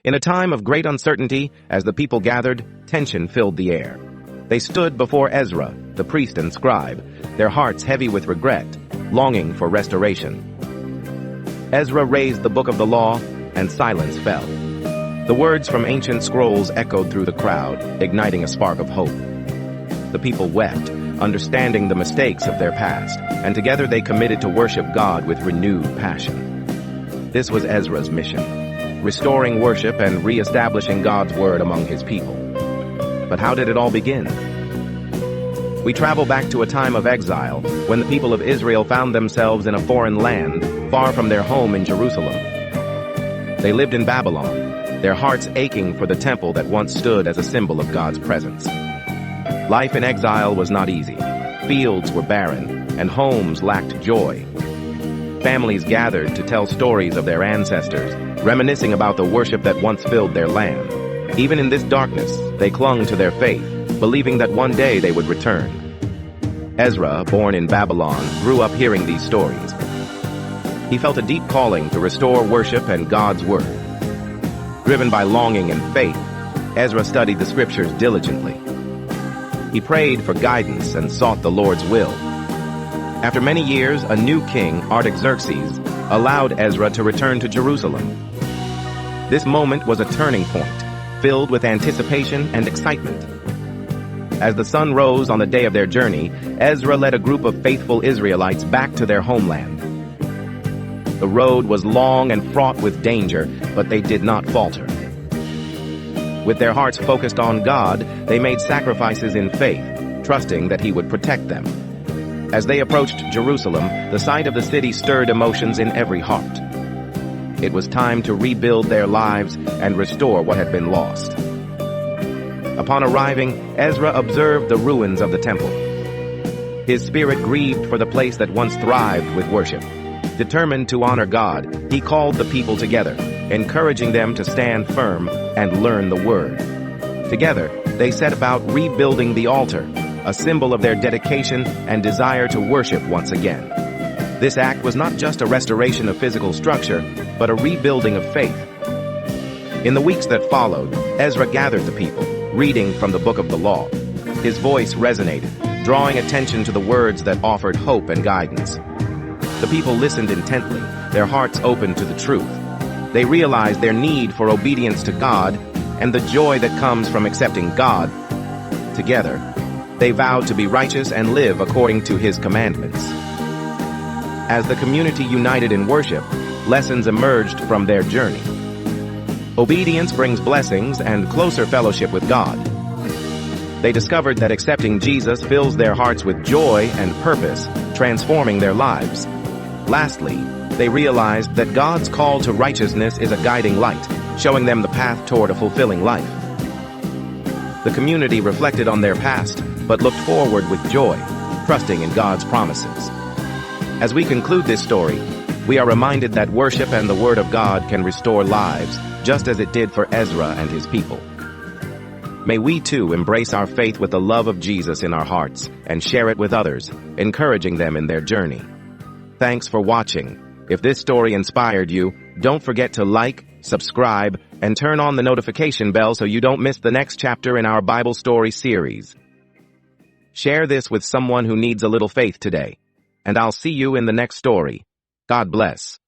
In a time of great uncertainty, as the people gathered, tension filled the air. They stood before Ezra, the priest and scribe, their hearts heavy with regret, longing for restoration. Ezra raised the book of the law, and silence fell. The words from ancient scrolls echoed through the crowd, igniting a spark of hope. The people wept, understanding the mistakes of their past, and together they committed to worship God with renewed passion. This was Ezra's mission, restoring worship and re-establishing God's word among his people. But how did it all begin? We travel back to a time of exile, when the people of Israel found themselves in a foreign land, far from their home in Jerusalem. They lived in Babylon, their hearts aching for the temple that once stood as a symbol of God's presence. Life in exile was not easy. Fields were barren, and homes lacked joy. Families gathered to tell stories of their ancestors, reminiscing about the worship that once filled their land. Even in this darkness, they clung to their faith, believing that one day they would return. Ezra, born in Babylon, grew up hearing these stories. He felt a deep calling to restore worship and God's word. Driven by longing and faith, Ezra studied the scriptures diligently. He prayed for guidance and sought the Lord's will. After many years, a new king, Artaxerxes, allowed Ezra to return to Jerusalem. This moment was a turning point, filled with anticipation and excitement. As the sun rose on the day of their journey, Ezra led a group of faithful Israelites back to their homeland. The road was long and fraught with danger, but they did not falter. With their hearts focused on God, they made sacrifices in faith, trusting that He would protect them. As they approached Jerusalem, the sight of the city stirred emotions in every heart. It was time to rebuild their lives and restore what had been lost. Upon arriving, Ezra observed the ruins of the temple. His spirit grieved for the place that once thrived with worship. Determined to honor God, he called the people together, encouraging them to stand firm and learn the word. Together, they set about rebuilding the altar, a symbol of their dedication and desire to worship once again. This act was not just a restoration of physical structure, but a rebuilding of faith. In the weeks that followed, Ezra gathered the people, reading from the book of the law. His voice resonated, drawing attention to the words that offered hope and guidance. The people listened intently, their hearts open to the truth. They realized their need for obedience to God and the joy that comes from accepting God. Together, they vowed to be righteous and live according to His commandments. As the community united in worship, lessons emerged from their journey. Obedience brings blessings and closer fellowship with God. They discovered that accepting Jesus fills their hearts with joy and purpose, transforming their lives. Lastly, they realized that God's call to righteousness is a guiding light, showing them the path toward a fulfilling life. The community reflected on their past, but looked forward with joy, trusting in God's promises. As we conclude this story, we are reminded that worship and the Word of God can restore lives, just as it did for Ezra and his people. May we too embrace our faith with the love of Jesus in our hearts and share it with others, encouraging them in their journey. Thanks for watching. If this story inspired you, don't forget to like, subscribe, and turn on the notification bell so you don't miss the next chapter in our Bible story series. Share this with someone who needs a little faith today, and I'll see you in the next story. God bless.